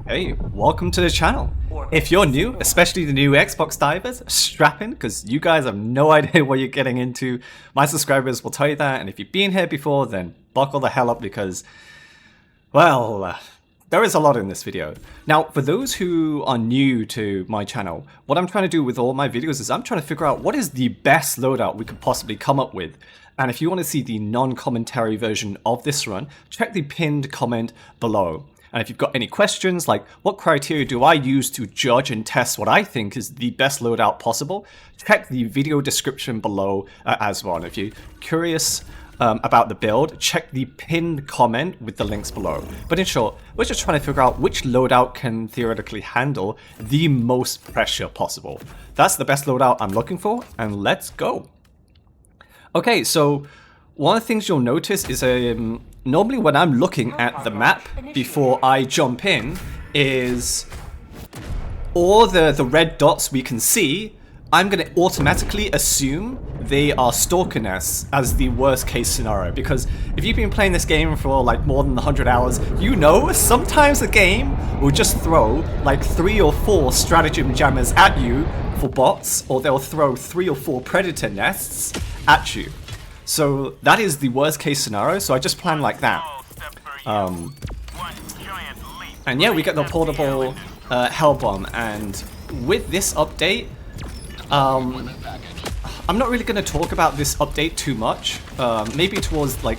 Hey, welcome to the channel. If you're new, especially the new Xbox divers, strap in because you guys have no idea what you're getting into. My subscribers will tell you that, and if you've been here before, then buckle the hell up because, well, there is a lot in this video. Now, for those who are new to my channel, what I'm trying to do with all my videos is I'm trying to figure out what is the best loadout we could possibly come up with. And if you want to see the non-commentary version of this run, check the pinned comment below. And if you've got any questions, like what criteria do I use to judge and test what I think is the best loadout possible, check the video description below as well. And if you're curious about the build, check the pinned comment with the links below. But in short, we're just trying to figure out which loadout can theoretically handle the most pressure possible. That's the best loadout I'm looking for, and let's go. Okay, so one of the things you'll notice is normally when I'm looking at the map before I jump in is all the red dots we can see, I'm going to automatically assume they are Stalker nests as the worst case scenario, because if you've been playing this game for like more than 100 hours, you know sometimes the game will just throw like 3 or 4 stratagem jammers at you for bots, or they'll throw 3 or 4 predator nests at you. So that is the worst case scenario, so I just plan like that. And yeah, we get the portable hell bomb, and with this update, I'm not really going to talk about this update too much. Maybe towards like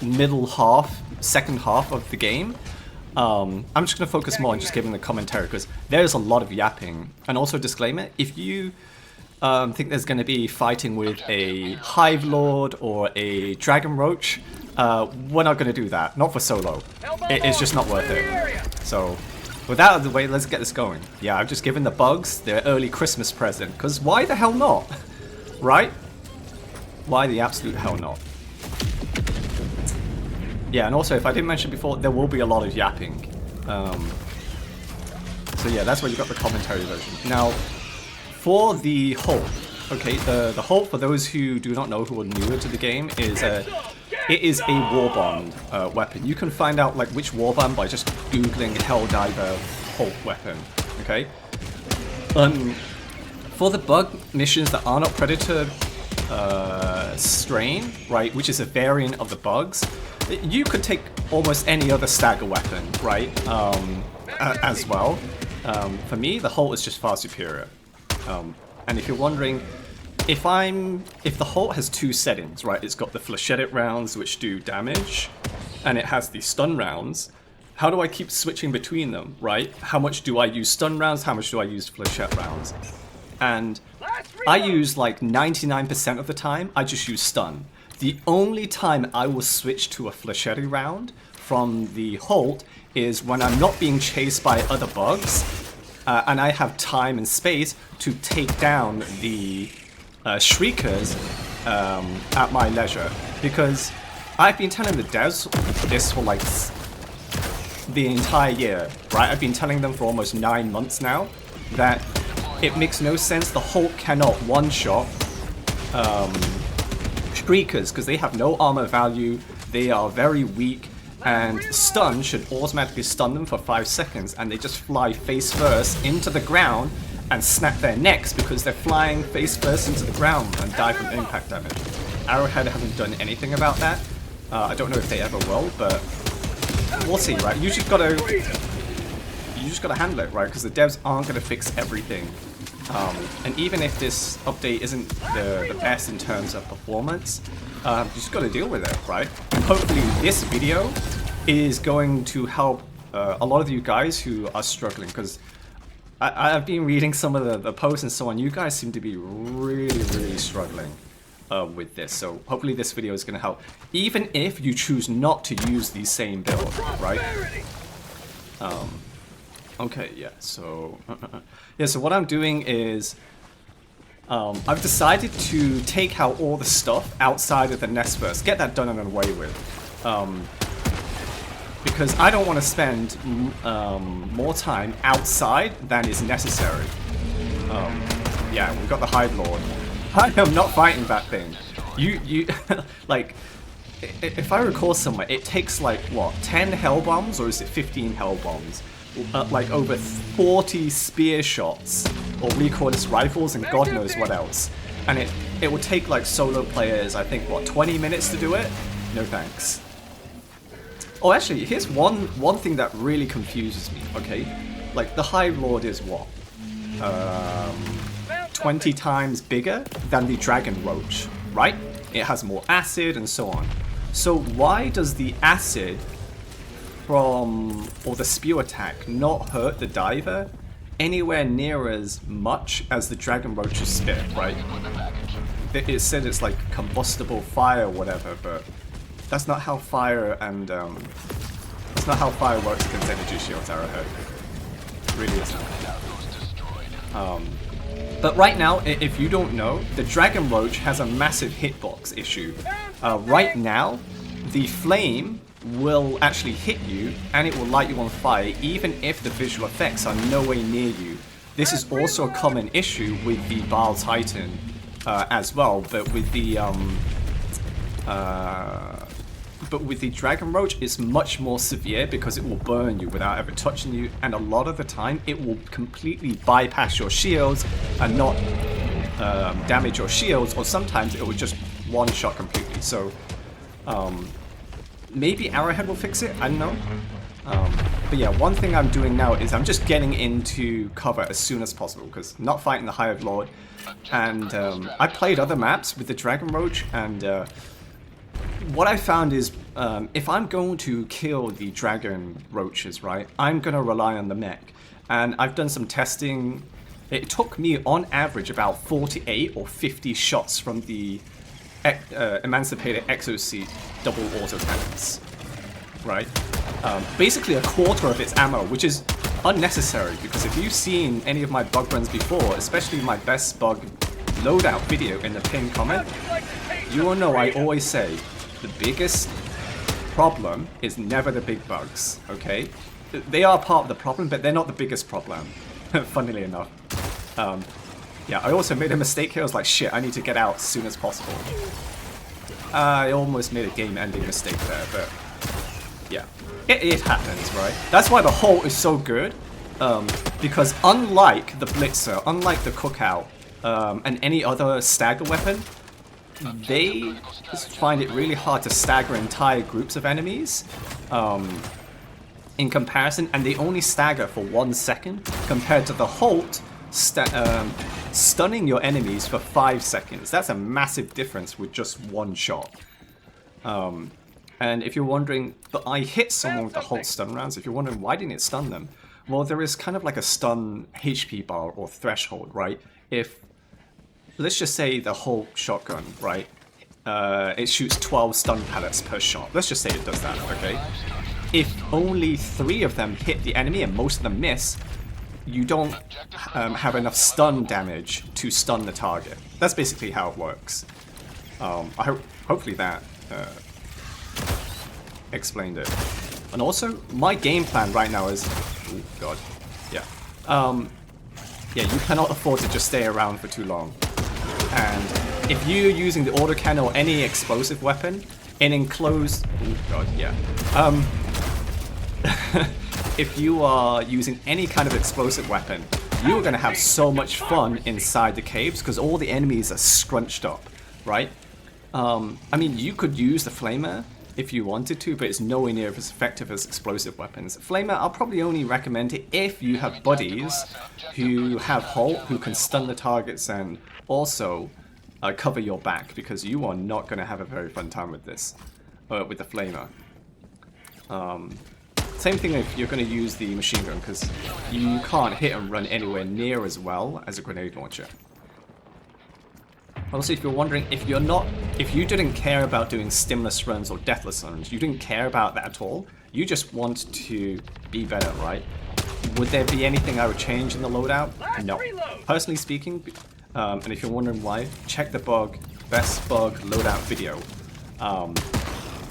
middle half, second half of the game. I'm just going to focus more on just giving the commentary because there's a lot of yapping. And also disclaimer, if you think there's going to be fighting with a Hive Lord or a Dragon Roach, we're not going to do that. Not for solo. It's just not worth it. So, with that out of the way, let's get this going. Yeah, I've just given the bugs their early Christmas present, because why the hell not? Right? Why the absolute hell not? Yeah, and also, if I didn't mention before, there will be a lot of yapping. So yeah, that's where you got the commentary version. Now, for the Halt, okay, the Halt, for those who do not know, who are newer to the game, is it is a warbond weapon. You can find out like which warbond by just googling Helldiver Halt weapon, okay? For the bug missions that are not Predator strain, right, which is a variant of the bugs, you could take almost any other stagger weapon, right, as well. For me, the Halt is just far superior. And if you're wondering, if the Halt has 2 settings, right? It's got the flechette rounds which do damage, and it has the stun rounds. How do I keep switching between them, right? How much do I use stun rounds? How much do I use flechette rounds? And I use like 99% of the time, I just use stun. The only time I will switch to a flechette round from the Halt is when I'm not being chased by other bugs, and I have time and space to take down the Shriekers at my leisure. Because I've been telling the devs this for like the entire year, right? I've been telling them for almost 9 months now that it makes no sense the Halt cannot one-shot Shriekers because they have no armor value, they are very weak, and stun should automatically stun them for 5 seconds, and they just fly face first into the ground and snap their necks because they're flying face first into the ground and die from impact damage. Arrowhead haven't done anything about that. I don't know if they ever will, but we'll see, right? You just gotta handle it, right? Because the devs aren't gonna fix everything. And even if this update isn't the best in terms of performance, you just got to deal with it, right? And hopefully this video is going to help a lot of you guys who are struggling, because I've been reading some of the posts and so on. You guys seem to be really struggling with this, so hopefully this video is going to help, even if you choose not to use the same build, right? Okay, yeah, so so what I'm doing is I've decided to take out all the stuff outside of the nest first, get that done and away with, because I don't want to spend more time outside than is necessary. Yeah, we've got the Hive Lord. I am not fighting that thing. You like, if I recall somewhere, it takes like what, 10 hell bombs, or is it 15 hell bombs like over 40 spear shots or recoilless rifles and God knows what else. And it will take like solo players, I think, what, 20 minutes to do it? No thanks. Oh, actually, here's one thing that really confuses me, okay? Like, the Hive Lord is what? 20 times bigger than the Dragon Roach, right? It has more acid and so on. So why does the acid from, or the spew attack, not hurt the diver anywhere near as much as the Dragon Roach's spit, right? It said it's like combustible fire or whatever, but that's not how fire and that's not how fire works against energy shields, Arrowhead. It really isn't. But right now, if you don't know, the Dragon Roach has a massive hitbox issue. Right now, the flame will actually hit you and it will light you on fire even if the visual effects are nowhere near you. This is also a common issue with the Bile Titan as well, but with the Dragon Roach it's much more severe because it will burn you without ever touching you, and a lot of the time it will completely bypass your shields and not damage your shields, or sometimes it will just one-shot completely. So maybe Arrowhead will fix it, I don't know. But yeah, one thing I'm doing now is I'm just getting into cover as soon as possible because I'm not fighting the Hive Lord. And I played other maps with the Dragon Roach, and what I found is if I'm going to kill the Dragon Roaches, right, I'm going to rely on the mech. And I've done some testing. It took me on average about 48 or 50 shots from the Emancipator Exosuit double auto cannons, right? Basically a quarter of its ammo, which is unnecessary because if you've seen any of my bug runs before, especially my best bug loadout video in the pinned comment, you will know I always say the biggest problem is never the big bugs, okay? They are part of the problem, but they're not the biggest problem, funnily enough. Yeah, I also made a mistake here. I was like, shit, I need to get out as soon as possible. I almost made a game-ending mistake there, but yeah, it happens, right? That's why the Halt is so good, because unlike the Blitzer, unlike the Cookout, and any other stagger weapon, they just find it really hard to stagger entire groups of enemies in comparison, and they only stagger for 1 second compared to the Halt stunning your enemies for 5 seconds. That's a massive difference with just one shot. And if you're wondering, but I hit someone with the Halt stun rounds, if you're wondering why didn't it stun them, well, there is kind of like a stun HP bar or threshold, right? If, let's just say the Halt shotgun, right? It shoots 12 stun pellets per shot. Let's just say it does that, okay? If only 3 of them hit the enemy and most of them miss, you don't have enough stun damage to stun the target. That's basically how it works. Hopefully that explained it. And also, my game plan right now is... Oh, God. Yeah. Yeah, you cannot afford to just stay around for too long. And if you're using the autocannon or any explosive weapon in enclosed... Oh, God, yeah. If you are using any kind of explosive weapon, you are going to have so much fun inside the caves because all the enemies are scrunched up, right? I mean, you could use the Flamer if you wanted to, but it's nowhere near as effective as explosive weapons. Flamer, I'll probably only recommend it if you have buddies who have Halt, who can stun the targets and also cover your back, because you are not going to have a very fun time with this, with the Flamer. Same thing if you're going to use the machine gun, because you can't hit and run anywhere near as well as a grenade launcher. Also, if you're wondering, if you didn't care about doing stimless runs or deathless runs, you didn't care about that at all, you just want to be better, right? Would there be anything I would change in the loadout? No. Personally speaking, and if you're wondering why, check the best bug loadout video.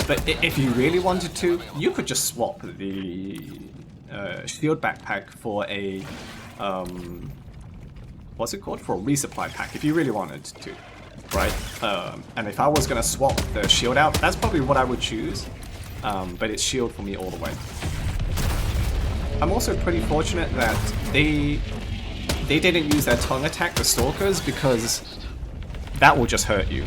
But if you really wanted to, you could just swap the shield backpack for a, what's it called? For a resupply pack, if you really wanted to, right? And if I was going to swap the shield out, that's probably what I would choose. But it's shield for me all the way. I'm also pretty fortunate that they didn't use their tongue attack, the Stalkers, because that will just hurt you.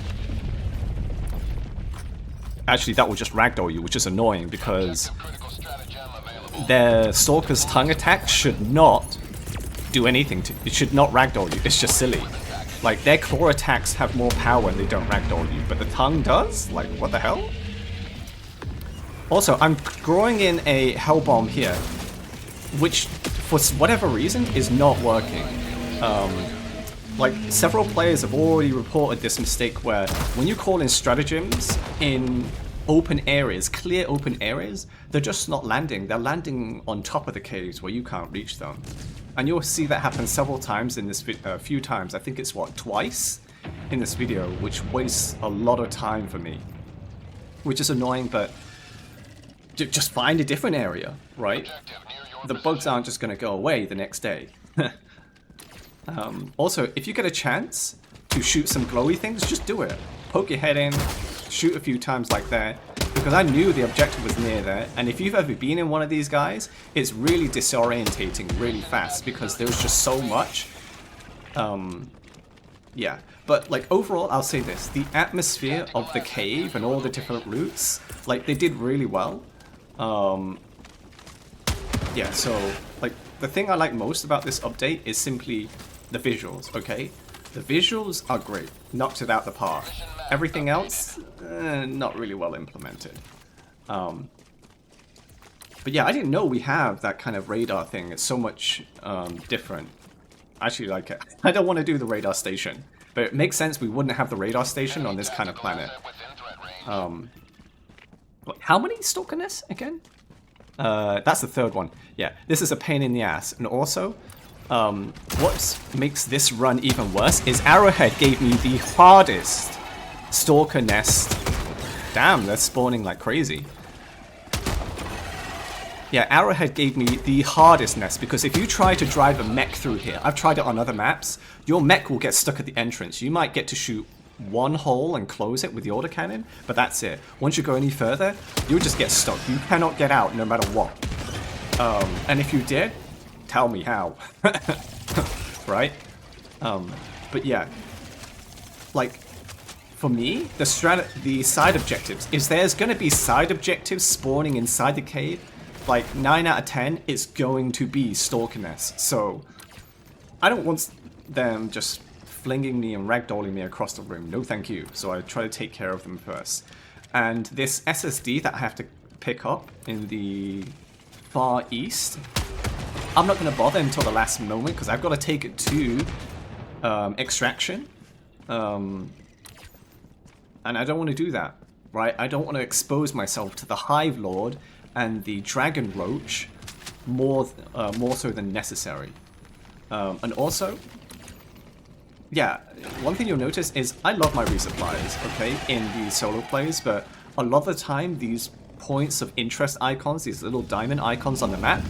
Actually, that will just ragdoll you, which is annoying because their Stalker's tongue attack should not do anything to it. Should not ragdoll you. It's just silly. Like, their claw attacks have more power and they don't ragdoll you, but the tongue does? Like, what the hell? Also, I'm growing in a Hell Bomb here, which, for whatever reason, is not working. Like, several players have already reported this mistake where when you call in stratagems in open areas, clear open areas, they're just not landing. They're landing on top of the caves where you can't reach them. And you'll see that happen several times in this video, a few times. I think it's, what, twice in this video, which wastes a lot of time for me. Which is annoying, but just find a different area, right? The bugs aren't just going to go away the next day. Also, if you get a chance to shoot some glowy things, just do it. Poke your head in, shoot a few times like that, because I knew the objective was near there, and if you've ever been in one of these guys, it's really disorientating really fast, because there's just so much. Yeah, but like overall, I'll say this, the atmosphere of the cave and all the different routes, like they did really well. Yeah, so like the thing I like most about this update is simply the visuals, okay? The visuals are great, knocked it out the park. Everything else, not really well implemented. But yeah, I didn't know we have that kind of radar thing. It's so much different. I actually like it. I don't want to do the radar station, but it makes sense we wouldn't have the radar station on this kind of planet. How many Stalker nests again? That's the third one. Yeah, this is a pain in the ass. And also, what makes this run even worse is Arrowhead gave me the hardest Stalker nest. Damn, they're spawning like crazy. Yeah, Arrowhead gave me the hardest nest because if you try to drive a mech through here, I've tried it on other maps, your mech will get stuck at the entrance. You might get to shoot one hole and close it with the autocannon, but that's it. Once you go any further, you'll just get stuck. You cannot get out no matter what. And if you did, tell me how. Right? But yeah, like for me, the side objectives, if there's going to be side objectives spawning inside the cave, like 9 out of 10, it's going to be Stalker nests. So I don't want them just flinging me and ragdolling me across the room. No thank you. So I try to take care of them first. And this SSD that I have to pick up in the far east, I'm not going to bother until the last moment because I've got to take it to extraction. And I don't want to do that, right? I don't want to expose myself to the Hive Lord and the Dragon Roach more so than necessary. And also, yeah, one thing you'll notice is I love my resupplies, okay, in the solo plays, but a lot of the time these points of interest icons, these little diamond icons on the map,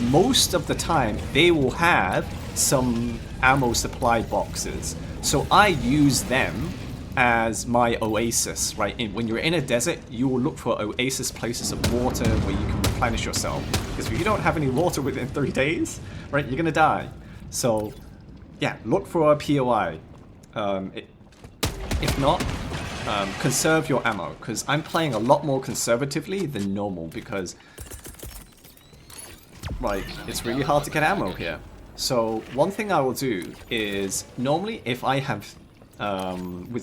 most of the time they will have some ammo supply boxes. So I use them as my oasis, right? When you're in a desert, you will look for oasis places of water where you can replenish yourself. Because if you don't have any water within 3 days, right, you're gonna die. So yeah, look for a POI. If not, conserve your ammo, because I'm playing a lot more conservatively than normal, because like it's really hard to get ammo here. So one thing I will do is, normally if I have for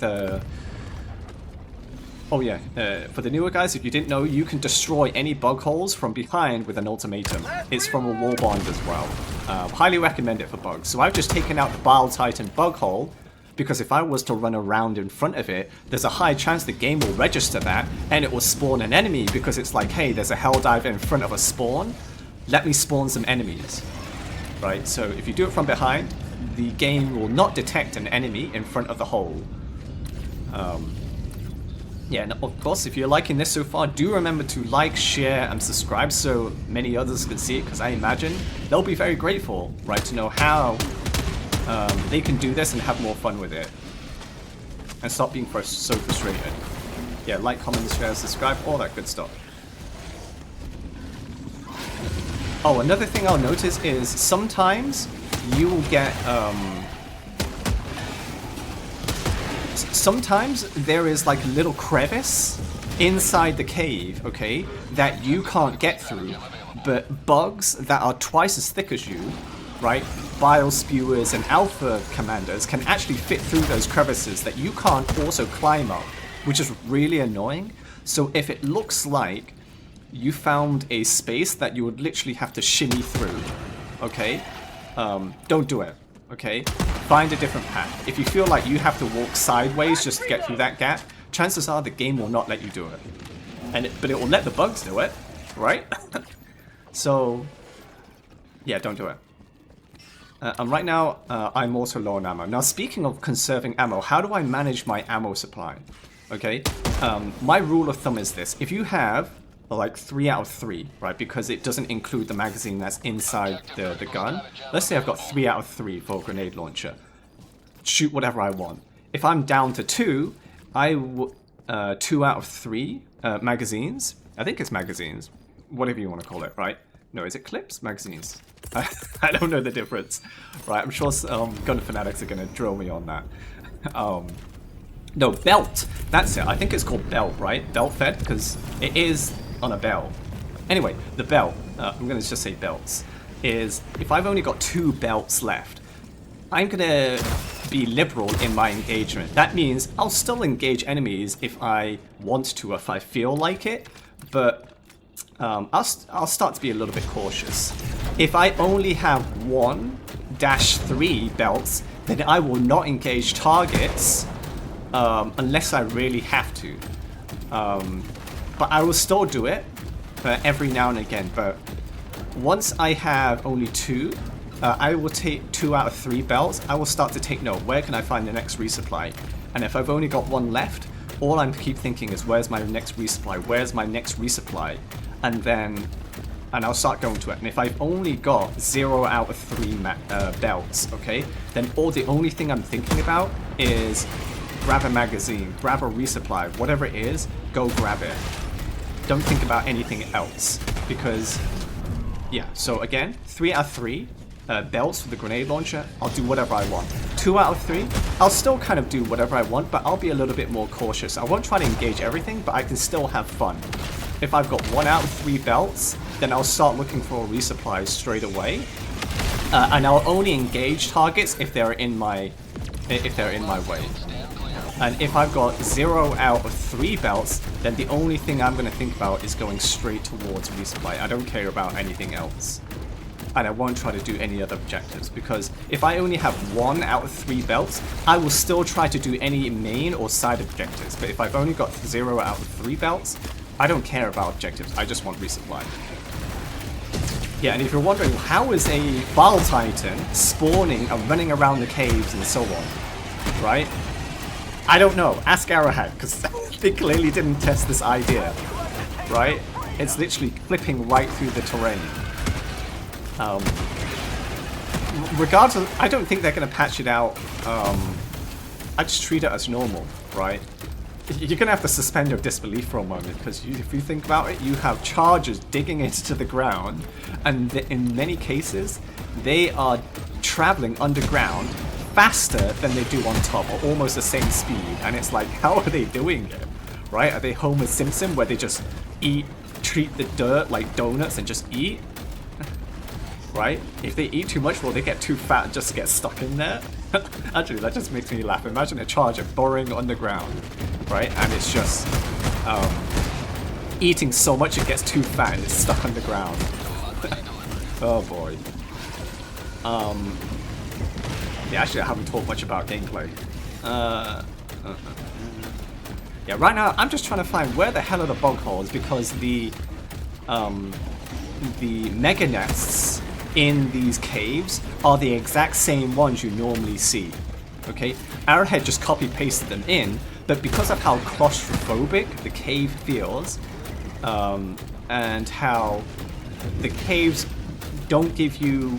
the newer guys, if you didn't know, you can destroy any bug holes from behind with an ultimatum. It's from a wall bond as well. Highly recommend it for bugs. So I've just taken out the Bile Titan bug hole, because if I was to run around in front of it, there's a high chance the game will register that, and it will spawn an enemy, because it's like, hey, there's a Helldive in front of a spawn, let me spawn some enemies. Right, so if you do it from behind, the game will not detect an enemy in front of the hole. Yeah, and of course, if you're liking this so far, do remember to like, share, and subscribe so many others can see it, because I imagine they'll be very grateful, right, to know how they can do this and have more fun with it. And stop being so frustrated. Yeah, like, comment, share, subscribe, all that good stuff. Oh, another thing I'll notice is sometimes you will get, sometimes there is like a little crevice inside the cave, okay, that you can't get through, but bugs that are twice as thick as you, right, bile spewers and alpha commanders can actually fit through those crevices that you can't also climb up, which is really annoying. So if it looks like you found a space that you would literally have to shimmy through, okay, don't do it, okay? Find a different path. If you feel like you have to walk sideways just to get through that gap, chances are the game will not let you do it. But it will let the bugs do it, right? So, yeah, don't do it. And right now, I'm also low on ammo. Now, speaking of conserving ammo, how do I manage my ammo supply? Okay, my rule of thumb is this. If you have like 3 out of 3, right, because it doesn't include the magazine that's inside the gun. Let's say I've got 3 out of 3 for a grenade launcher. Shoot whatever I want. If I'm down to 2, 2 out of 3 magazines. I think it's magazines. Whatever you want to call it, right? No, is it clips? Magazines. I don't know the difference. Right, I'm sure gun fanatics are going to drill me on that. No, belt. That's it. I think it's called belt, right? Belt fed, because it is on a belt. Anyway, the belt, I'm going to just say belts, is if I've only got 2 belts left, I'm going to be liberal in my engagement. That means I'll still engage enemies if I want to, if I feel like it, but I'll start to be a little bit cautious. If I only have 1-3 belts, then I will not engage targets unless I really have to. But I will still do it every now and again. But once I have only 2, I will take 2 out of 3 belts. I will start to take note. Where can I find the next resupply? And if I've only got 1 left, all I keep thinking is, where's my next resupply? Where's my next resupply? And I'll start going to it. And if I've only got 0 out of 3 belts, okay, then the only thing I'm thinking about is grab a magazine, grab a resupply, whatever it is, go grab it. Don't think about anything else, because, yeah, so again, 3 out of 3 belts for the grenade launcher, I'll do whatever I want. 2 out of 3, I'll still kind of do whatever I want, but I'll be a little bit more cautious. I won't try to engage everything, but I can still have fun. If I've got 1 out of 3 belts, then I'll start looking for resupplies straight away. And I'll only engage targets if they're in my way. And if I've got 0 out of 3 belts, then the only thing I'm going to think about is going straight towards resupply. I don't care about anything else. And I won't try to do any other objectives, because if I only have 1 out of 3 belts, I will still try to do any main or side objectives. But if I've only got 0 out of 3 belts, I don't care about objectives. I just want resupply. Yeah, and if you're wondering, how is a Bile Titan spawning and running around the caves and so on, right? I don't know. Ask Arrowhead, because they clearly didn't test this idea, right? It's literally flipping right through the terrain. Regardless, I don't think they're going to patch it out. I just treat it as normal, right? You're going to have to suspend your disbelief for a moment, because if you think about it, you have chargers digging into the ground, and in many cases, they are traveling underground faster than they do on top, or almost the same speed. And it's like, how are they doing it? Right? Are they Homer Simpson, where they just treat the dirt like donuts and just eat? Right? If they eat too much, will they get too fat and just get stuck in there? Actually, that just makes me laugh. Imagine a charger burrowing underground, right? And it's just eating so much it gets too fat and it's stuck underground. Oh boy. Yeah, actually, I haven't talked much about gameplay. Yeah, right now I'm just trying to find where the hell are the bug holes, because the mega nests in these caves are the exact same ones you normally see. Okay, Arrowhead just copy pasted them in, but because of how claustrophobic the cave feels, and how the caves don't give you,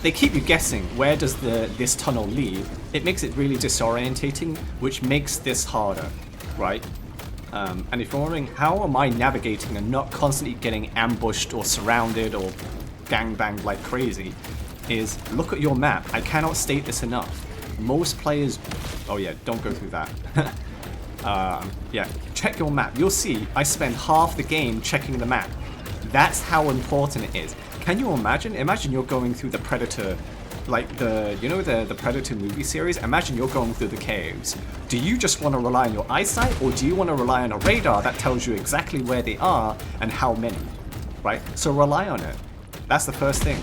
they keep you guessing where does this tunnel lead. It makes it really disorientating, which makes this harder, right? And if you're wondering, how am I navigating and not constantly getting ambushed or surrounded or gangbanged like crazy, is look at your map. I cannot state this enough. Most players... Oh yeah, don't go through that. Yeah, check your map. You'll see I spend half the game checking the map. That's how important it is. Can you imagine? Imagine you're going through the Predator, like the Predator movie series. Imagine you're going through the caves. Do you just want to rely on your eyesight, or do you want to rely on a radar that tells you exactly where they are and how many? Right? So rely on it. That's the first thing.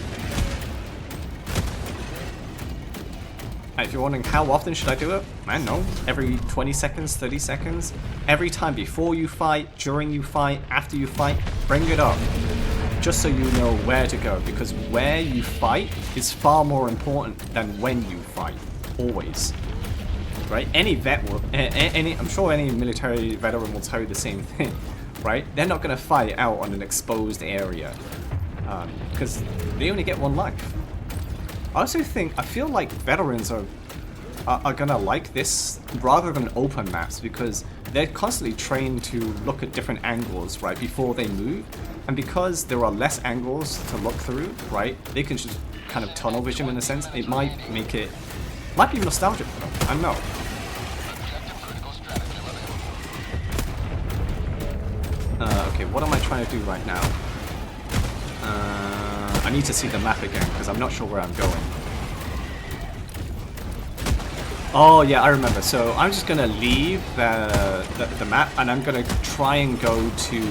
And if you're wondering how often should I do it, man, no. Every 20 seconds, 30 seconds. Every time before you fight, during you fight, after you fight, bring it up. Just so you know where to go, because where you fight is far more important than when you fight. Always. Right? Any vet will, I'm sure any military veteran will tell you the same thing. Right? They're not going to fight out on an exposed area. Because they only get one life. I feel like veterans are gonna like this rather than open maps, because they're constantly trained to look at different angles, right, before they move. And because there are less angles to look through, right, they can just kind of tunnel vision in a sense. It might make it, might be nostalgic for them, I don't know. Okay, what am I trying to do right now? I need to see the map again, because I'm not sure where I'm going. Oh yeah, I remember. So I'm just going to leave the map, and I'm going to try and go to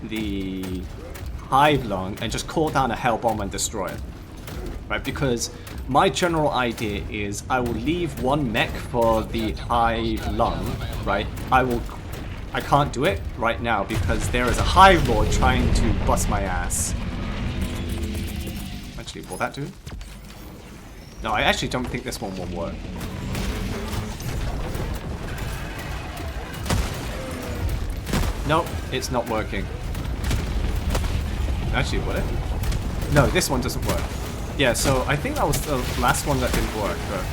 the Hive Lung and just call down a Hell Bomb and destroy it. Right, because my general idea is I will leave one mech for the Hive Lung, right? I can't do it right now because there is a Hive Lord trying to bust my ass. Actually, will that do? No, I actually don't think this one will work. Nope, it's not working. Actually, would it? No, this one doesn't work. Yeah, so I think that was the last one that didn't work, but...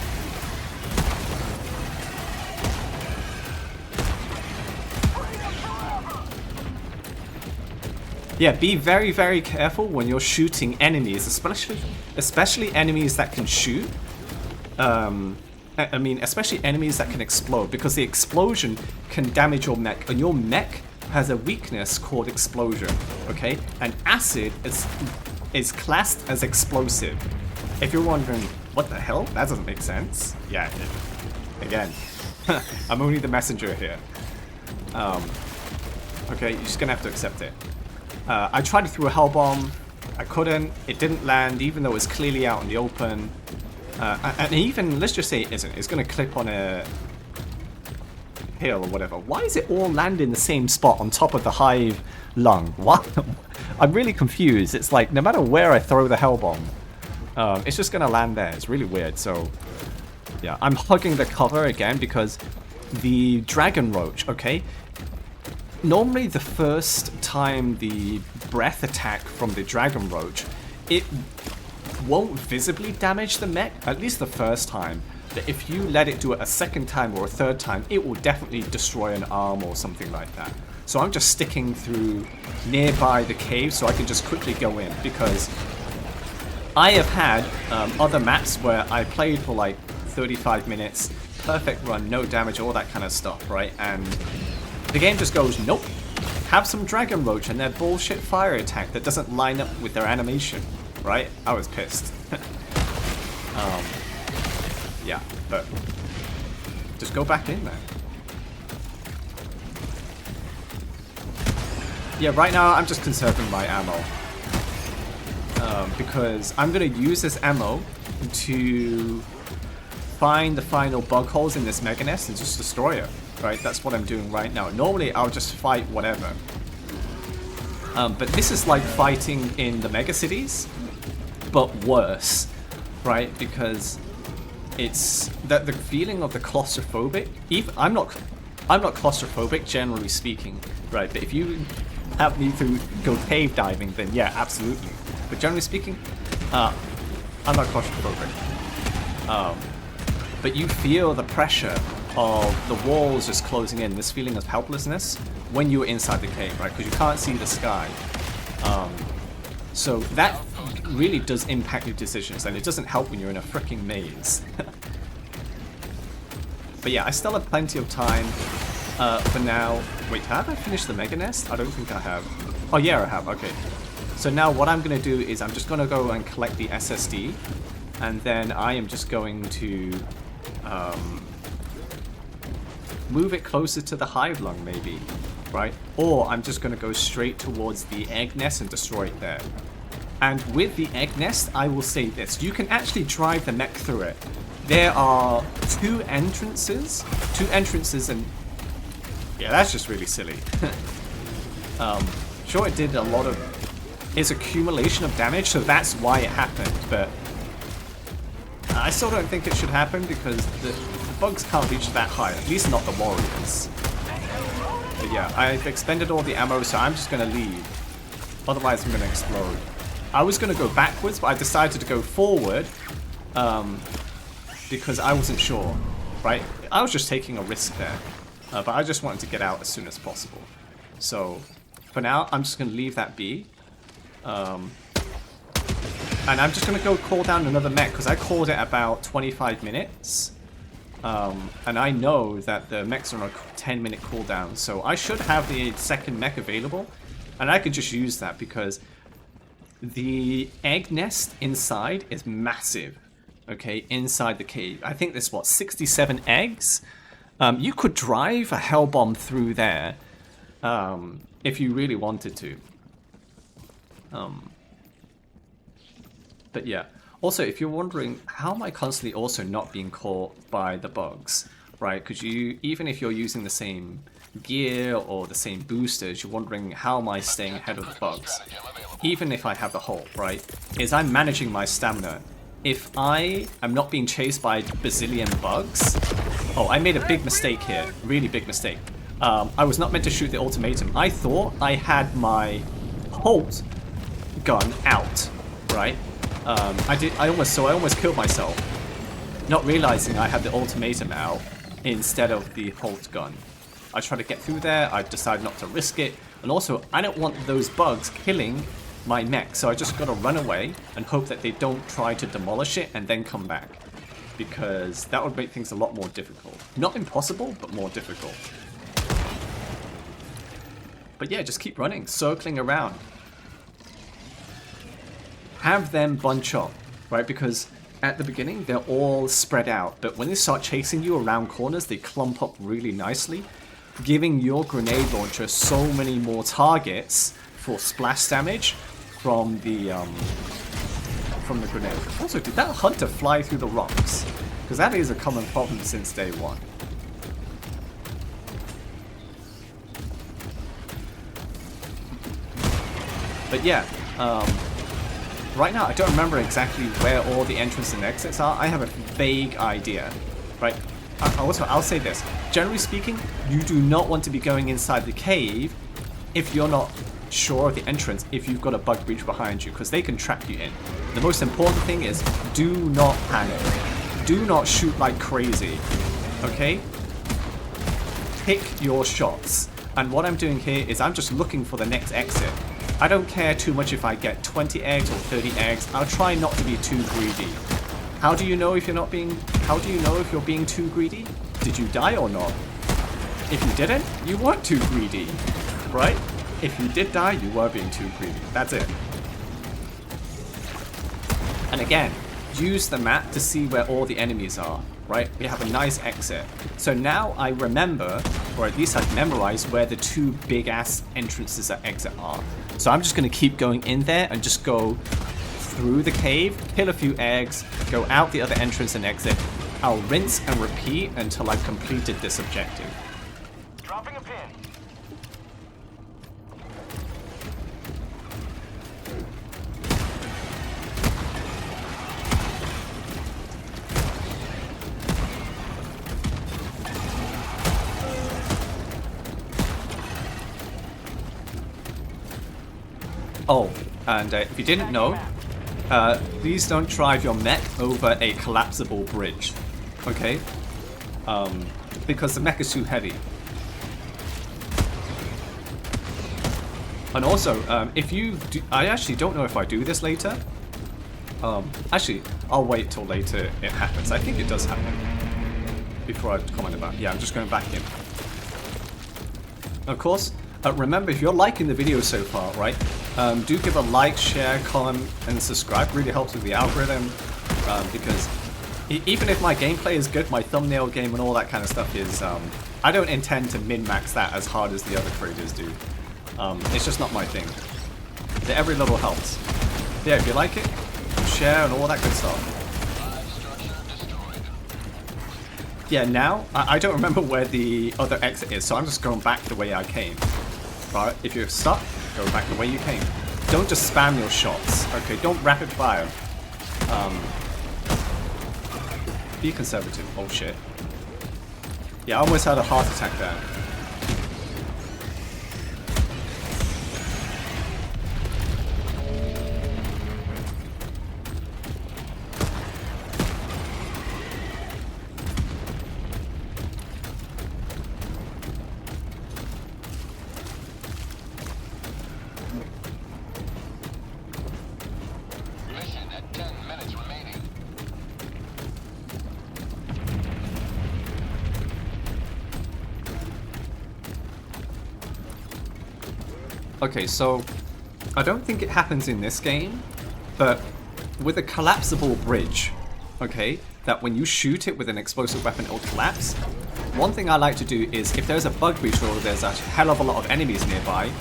Yeah, be very, very careful when you're shooting enemies, especially enemies that can shoot. I mean, especially enemies that can explode, because the explosion can damage your mech, and your mech has a weakness called explosion, okay? And acid is classed as explosive. If you're wondering, what the hell? That doesn't make sense. Yeah, again, I'm only the messenger here. Okay, you're just gonna have to accept it. I tried to throw a Hell Bomb. I couldn't. It didn't land, even though it was clearly out in the open. And even, let's just say it isn't. It's going to clip on a hill or whatever. Why is it all land in the same spot on top of the Hive Lung? What? I'm really confused. It's like, no matter where I throw the Hell Bomb, it's just going to land there. It's really weird. So, yeah, I'm hugging the cover again because the Dragon Roach, okay? Normally the first time the breath attack from the Dragon Roach, it won't visibly damage the mech, at least the first time. But if you let it do it a second time or a third time, it will definitely destroy an arm or something like that. So I'm just sticking through nearby the cave so I can just quickly go in, because I have had other maps where I played for like 35 minutes, perfect run, no damage, all that kind of stuff, right? And the game just goes, nope, have some Dragon Roach and their bullshit fire attack that doesn't line up with their animation, right? I was pissed. Yeah, but just go back in there. Yeah, right now I'm just conserving my ammo. Because I'm going to use this ammo to find the final bug holes in this Mega Nest and just destroy it. Right, that's what I'm doing right now. Normally, I'll just fight whatever. But this is like fighting in the mega cities, but worse, right? Because it's that the feeling of the claustrophobic. I'm not claustrophobic, generally speaking, right? But if you have me to go cave diving, then yeah, absolutely. But generally speaking, I'm not claustrophobic. But you feel the pressure of the walls just closing in, this feeling of helplessness when you're inside the cave, right? Because you can't see the sky. So that really does impact your decisions, and it doesn't help when you're in a freaking maze. But yeah, I still have plenty of time for now. Wait, have I finished the Mega Nest? I don't think I have. Oh yeah, I have, okay. So now what I'm going to do is I'm just going to go and collect the SSD, and then I am just going to move it closer to the hive lung maybe, right? Or I'm just going to go straight towards the egg nest and destroy it there. And with the egg nest, I will say this, you can actually drive the mech through it. There are two entrances and yeah, that's just really silly. Sure, it did a lot of its accumulation of damage, so that's why it happened, but I still don't think it should happen because the bugs can't reach that high, at least not the warriors. But yeah, I've expended all the ammo, so I'm just going to leave. Otherwise I'm going to explode. I was going to go backwards, but I decided to go forward because I wasn't sure, right? I was just taking a risk there, but I just wanted to get out as soon as possible. So for now, I'm just going to leave that be. And I'm just going to go call down another mech because I called it about 25 minutes. And I know that the mechs are on a 10-minute cooldown, so I should have the second mech available. And I can just use that because the egg nest inside is massive. Okay, inside the cave. I think there's, what, 67 eggs? You could drive a hell bomb through there if you really wanted to. But yeah. Also, if you're wondering, how am I constantly also not being caught by the bugs, right? Because even if you're using the same gear or the same boosters, you're wondering, how am I staying ahead of the bugs? Even if I have the Halt, right? Is I'm managing my stamina. If I am not being chased by a bazillion bugs... Oh, I made a big mistake here. Really big mistake. I was not meant to shoot the Ultimatum. I thought I had my Halt gun out, right? I almost killed myself, not realizing I had the Ultimatum out instead of the Halt gun. I tried to get through there, I decided not to risk it, and also I don't want those bugs killing my mech, so I just gotta run away and hope that they don't try to demolish it and then come back, because that would make things a lot more difficult. Not impossible, but more difficult. But yeah, just keep running, circling around. Have them bunch up, right? Because at the beginning, they're all spread out. But when they start chasing you around corners, they clump up really nicely, giving your grenade launcher so many more targets for splash damage from the grenade. Also, did that hunter fly through the rocks? Because that is a common problem since day one. But yeah, right now, I don't remember exactly where all the entrances and exits are. I have a vague idea, right? Also, I'll say this. Generally speaking, you do not want to be going inside the cave if you're not sure of the entrance, if you've got a bug breach behind you, because they can trap you in. The most important thing is, do not panic. Do not shoot like crazy, okay? Pick your shots. And what I'm doing here is I'm just looking for the next exit. I don't care too much if I get 20 eggs or 30 eggs. I'll try not to be too greedy. How do you know if you're being too greedy? Did you die or not? If you didn't, you weren't too greedy, right? If you did die, you were being too greedy. That's it. And again, use the map to see where all the enemies are, right? We have a nice exit. So now I remember, or at least I've memorized where the two big ass entrances and exit are. So I'm just going to keep going in there and just go through the cave, kill a few eggs, go out the other entrance and exit. I'll rinse and repeat until I've completed this objective. Dropping a pin. Oh, and if you didn't know, please don't drive your mech over a collapsible bridge, okay? because the mech is too heavy. And also, if you do, I actually don't know if I do this later. Actually, I'll wait till later it happens. I think it does happen. Before I comment about it. Yeah, I'm just going back in. Of course, remember, if you're liking the video so far, right, do give a like, share, comment, and subscribe. Really helps with the algorithm, because even if my gameplay is good, my thumbnail game and all that kind of stuff is, I don't intend to min-max that as hard as the other creators do. It's just not my thing. Every little helps. Yeah, if you like it, share and all that good stuff. Yeah, now, I don't remember where the other exit is, so I'm just going back the way I came. Right, if you're stuck, go back the way you came. Don't just spam your shots, okay? Don't rapid fire. Be conservative. Oh shit. Yeah, I almost had a heart attack there. Okay, so I don't think it happens in this game, but with a collapsible bridge, okay, that when you shoot it with an explosive weapon, it'll collapse. One thing I like to do is, if there's a bug breach or there's a hell of a lot of enemies nearby,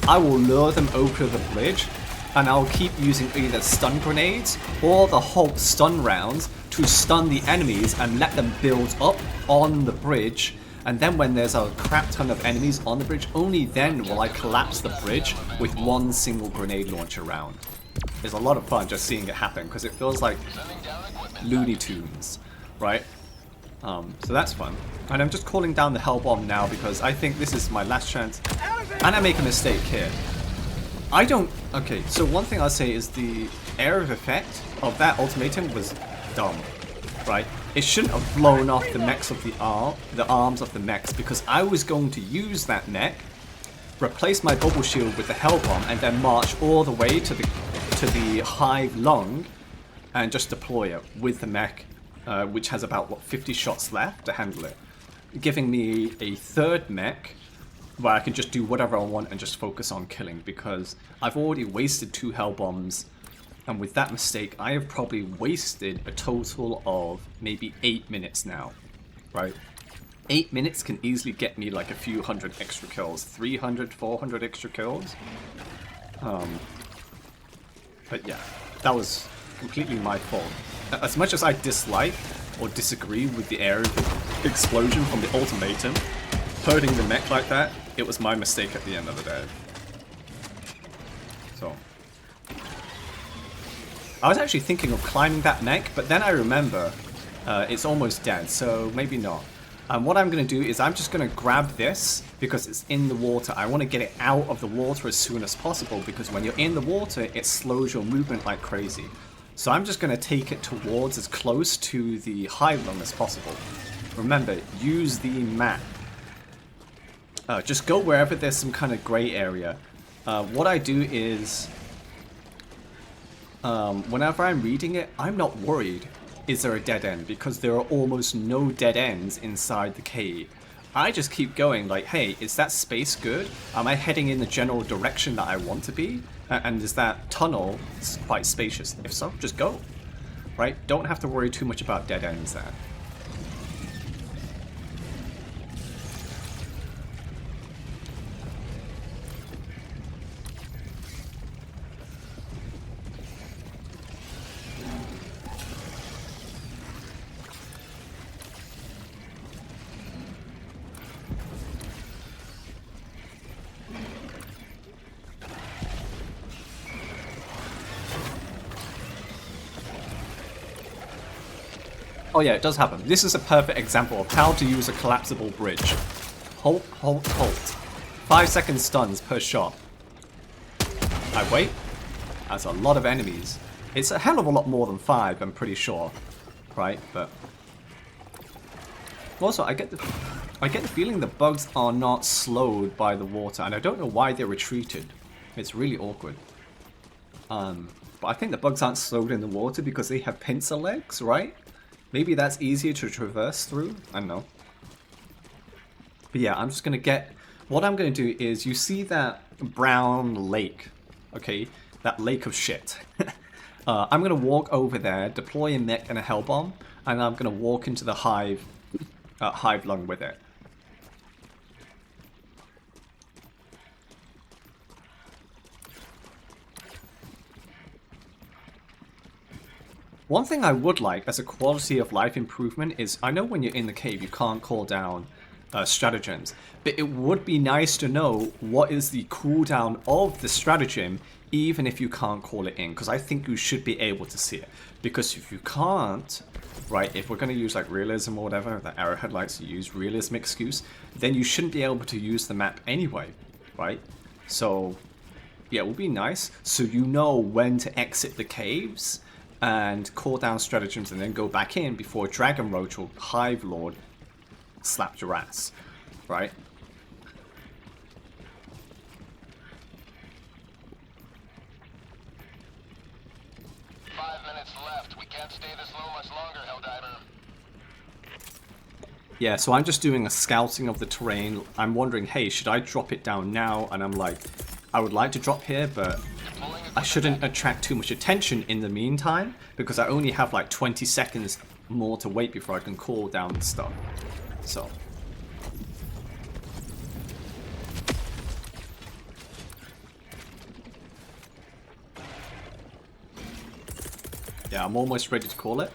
I will lure them over the bridge, and I'll keep using either stun grenades or the Halt stun rounds to stun the enemies and let them build up on the bridge. And then when there's a crap ton of enemies on the bridge, only then will I collapse the bridge with one single grenade launcher round. It's a lot of fun just seeing it happen, because it feels like Looney Tunes, right? So that's fun. And I'm just calling down the Hell Bomb now because I think this is my last chance. And I make a mistake here. I don't... Okay, so one thing I'll say is the area of effect of that Ultimatum was dumb, right? It shouldn't have blown off the mechs of the arms of the mechs, because I was going to use that mech, replace my bubble shield with the Hell Bomb, and then march all the way to the hive lung and just deploy it with the mech, which has about, what, 50 shots left to handle it, giving me a third mech where I can just do whatever I want and just focus on killing, because I've already wasted 2 Hell Bombs. And with that mistake, I have probably wasted a total of maybe 8 minutes now, right? 8 minutes can easily get me like a few hundred extra kills, 300, 400 extra kills. But yeah, that was completely my fault. As much as I dislike or disagree with the area of explosion from the Ultimatum, hurting the mech like that, it was my mistake at the end of the day. So... I was actually thinking of climbing that mech, but then I remember it's almost dead, so maybe not. What I'm going to do is I'm just going to grab this because it's in the water. I want to get it out of the water as soon as possible, because when you're in the water, it slows your movement like crazy. So I'm just going to take it towards as close to the hive lung as possible. Remember, use the map. Just go wherever there's some kind of grey area. What I do is... whenever I'm reading it, I'm not worried, is there a dead end? Because there are almost no dead ends inside the cave. I just keep going like, hey, is that space good? Am I heading in the general direction that I want to be? And is that tunnel quite spacious? If so, just go. Right? Don't have to worry too much about dead ends there. Oh yeah, it does happen. This is a perfect example of how to use a collapsible bridge. Halt, halt, halt. 5 second stuns per shot. I wait. That's a lot of enemies. It's a hell of a lot more than 5, I'm pretty sure. Right, but... Also, I get the... I get the feeling the bugs are not slowed by the water, and I don't know why they retreated. It's really awkward. But I think the bugs aren't slowed in the water because they have pincer legs, right? Maybe that's easier to traverse through? I don't know. But yeah, I'm just gonna get... What I'm gonna do is, you see that brown lake, okay? That lake of shit. I'm gonna walk over there, deploy a mech and a hell bomb, and I'm gonna walk into the hive lung with it. One thing I would like as a quality of life improvement is, I know when you're in the cave you can't call down stratagems, but it would be nice to know what is the cooldown of the stratagem even if you can't call it in, because I think you should be able to see it. Because if you can't, right, if we're going to use like realism or whatever, that Arrowhead likes to use, realism excuse, then you shouldn't be able to use the map anyway, right? So yeah, it would be nice so you know when to exit the caves and call down stratagems and then go back in before Dragon Roach or Hive Lord slapped your ass, right? We can't stay this low much longer, Helldiver. Yeah, so I'm just doing a scouting of the terrain. I'm wondering, hey, should I drop it down now? And I'm like, I would like to drop here, but I shouldn't attract too much attention in the meantime, because I only have like 20 seconds more to wait before I can call down stuff. So... yeah, I'm almost ready to call it.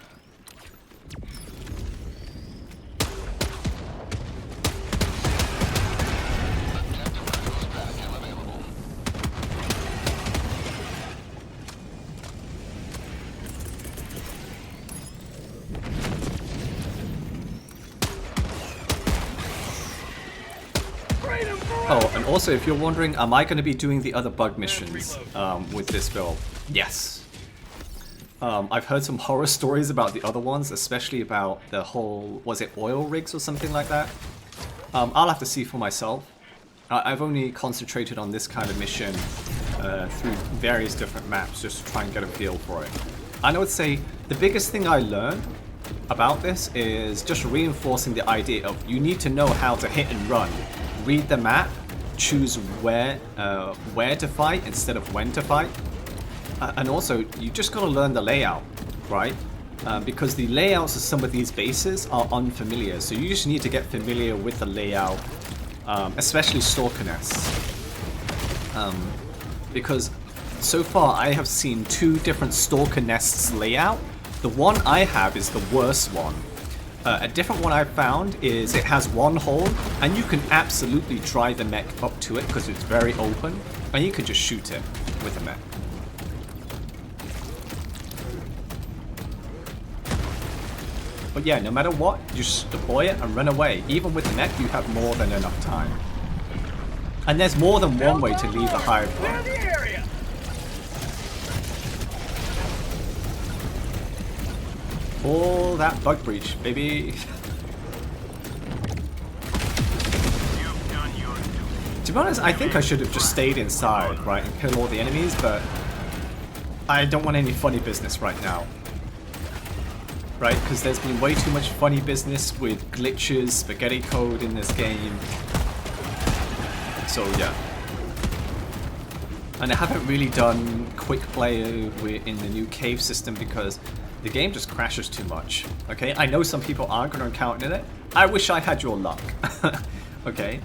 Oh, and also if you're wondering, am I going to be doing the other bug missions with this build? Yes. I've heard some horror stories about the other ones, especially about the whole, was it oil rigs or something like that? I'll have to see for myself. I've only concentrated on this kind of mission through various different maps just to try and get a feel for it. I would say the biggest thing I learned about this is just reinforcing the idea of you need to know how to hit and run. Read the map, choose where to fight instead of when to fight. And also, you just gotta learn the layout, right? Because the layouts of some of these bases are unfamiliar, so you just need to get familiar with the layout, especially Stalker nests. Because so far I have seen 2 different Stalker nests layout. The one I have is the worst one. A different one I found is it has one hole, and you can absolutely drive the mech up to it because it's very open, and you can just shoot it with a mech. But yeah, no matter what, you just deploy it and run away. Even with the mech, you have more than enough time. And there's more than one way to leave the hive run. All that bug breach, baby. To be honest, I think I should have just stayed inside, right, and kill all the enemies, but I don't want any funny business right now. Right, because there's been way too much funny business with glitches, spaghetti code in this game. So yeah. And I haven't really done quick play in the new cave system because the game just crashes too much. Okay, I know some people aren't going to encounter it. I wish I had your luck. Okay.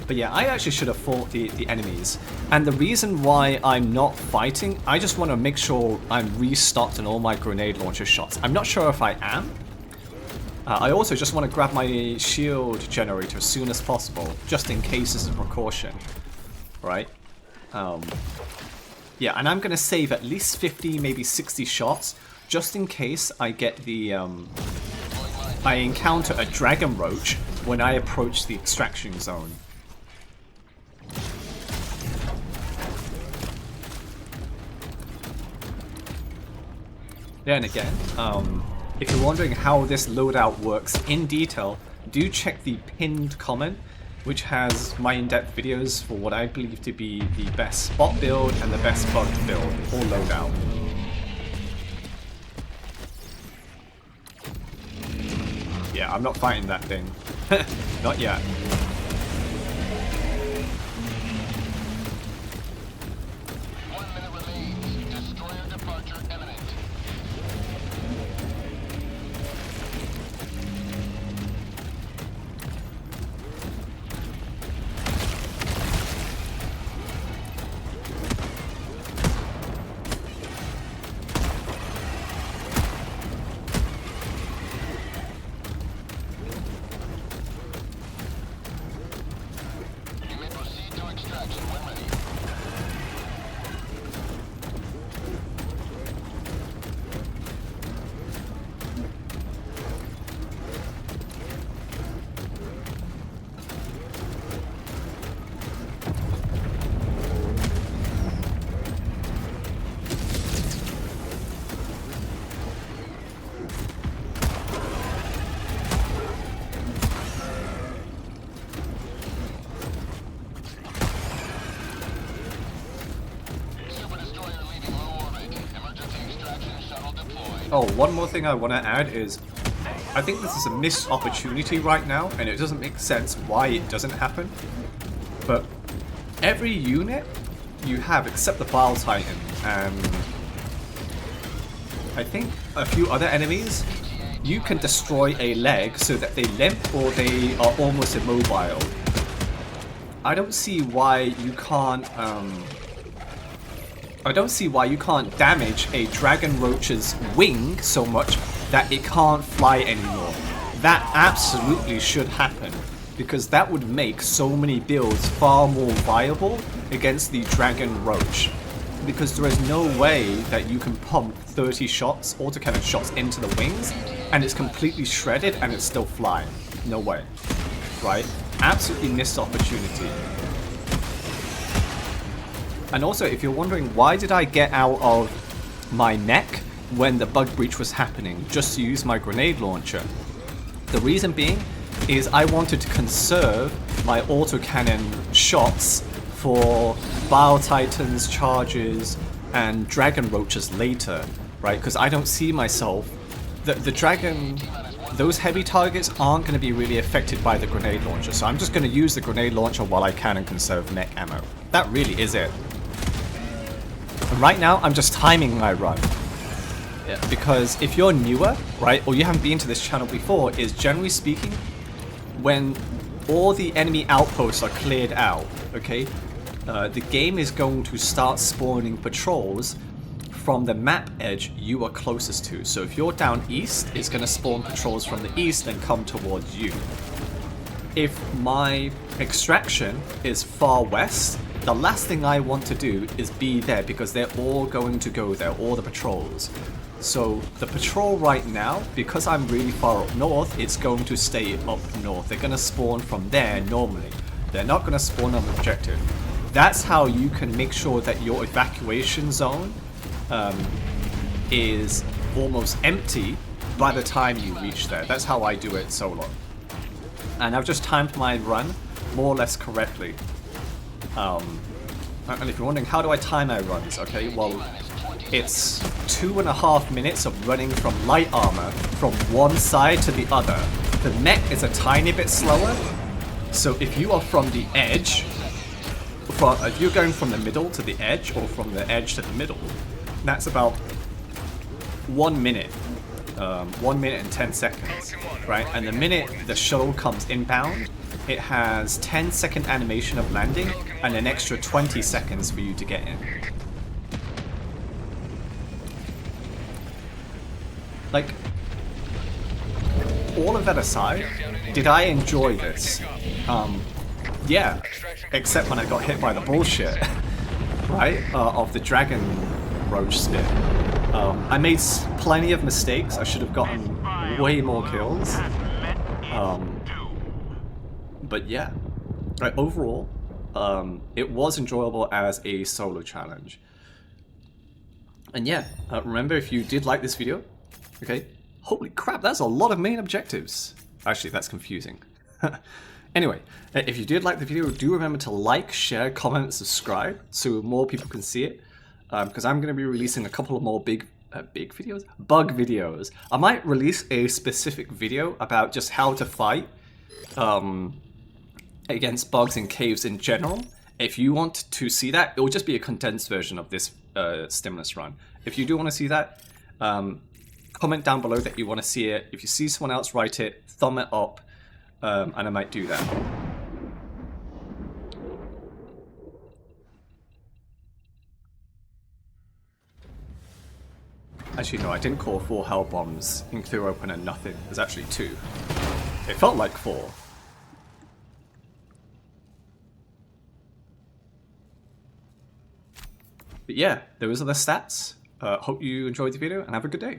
But yeah, I actually should have fought the enemies. And the reason why I'm not fighting, I just want to make sure I'm restocked on all my grenade launcher shots. I'm not sure if I am. I also just want to grab my shield generator as soon as possible, just in case as a precaution. Right? Yeah, and I'm going to save at least 50, maybe 60 shots, just in case I get the... I encounter a Dragon Roach when I approach the extraction zone. Then again, if you're wondering how this loadout works in detail, do check the pinned comment, which has my in-depth videos for what I believe to be the best spot build and the best bugged build for loadout. Yeah, I'm not fighting that thing. Not yet. Oh, one more thing I want to add is, I think this is a missed opportunity right now, and it doesn't make sense why it doesn't happen. But every unit you have, except the Bile Titan, and I think a few other enemies, you can destroy a leg so that they limp or they are almost immobile. I don't see why you can't damage a dragon roach's wing so much that it can't fly anymore. That absolutely should happen, because that would make so many builds far more viable against the dragon roach. Because there is no way that you can pump 30 shots, autocannon shots, into the wings, and it's completely shredded and it's still flying. No way. Right? Absolutely missed opportunity. And also, if you're wondering why did I get out of my mech when the bug breach was happening, just to use my grenade launcher, the reason being is I wanted to conserve my autocannon shots for Bile Titans, charges, and dragon roaches later, right? Because I don't see myself, the dragon, those heavy targets aren't going to be really affected by the grenade launcher, so I'm just going to use the grenade launcher while I can and conserve mech ammo. That really is it. And right now, I'm just timing my run. Yeah, because if you're newer, right, or you haven't been to this channel before, is generally speaking, when all the enemy outposts are cleared out, okay, the game is going to start spawning patrols from the map edge you are closest to. So if you're down east, it's going to spawn patrols from the east and come towards you. If my extraction is far west, the last thing I want to do is be there, because they're all going to go there, all the patrols. So the patrol right now, because I'm really far up north, it's going to stay up north. They're going to spawn from there normally. They're not going to spawn on the objective. That's how you can make sure that your evacuation zone is almost empty by the time you reach there. That's how I do it solo. And I've just timed my run more or less correctly. And if you're wondering, how do I time my runs? Okay, well, it's 2.5 minutes of running from light armor from one side to the other. The mech is a tiny bit slower, so if you are from the edge, if you're going from the middle to the edge, or from the edge to the middle, that's about 1 minute. 1 minute and 10 seconds, right? And the minute the shuttle comes inbound, it has 10-second animation of landing and an extra 20 seconds for you to get in. Like, all of that aside, did I enjoy this? Yeah, except when I got hit by the bullshit, right? Of the dragon roach spin. I made plenty of mistakes. I should have gotten way more kills. But yeah, right, overall, it was enjoyable as a solo challenge. And yeah, remember, if you did like this video, okay, Holy crap, that's a lot of main objectives. Actually, that's confusing. Anyway, if you did like the video, do remember to like, share, comment, subscribe so more people can see it. Because I'm going to be releasing a couple of more bug videos. I might release a specific video about just how to fight against bugs in caves in general. If you want to see that, it will just be a condensed version of this stimulus run. If you do want to see that, comment down below that you want to see it. If you see someone else write it, thumb it up, and I might do that. Actually, no, I didn't call 4 hell bombs in clear open and nothing. There's actually 2. It felt like 4. But yeah, those are the stats. Hope you enjoyed the video and have a good day.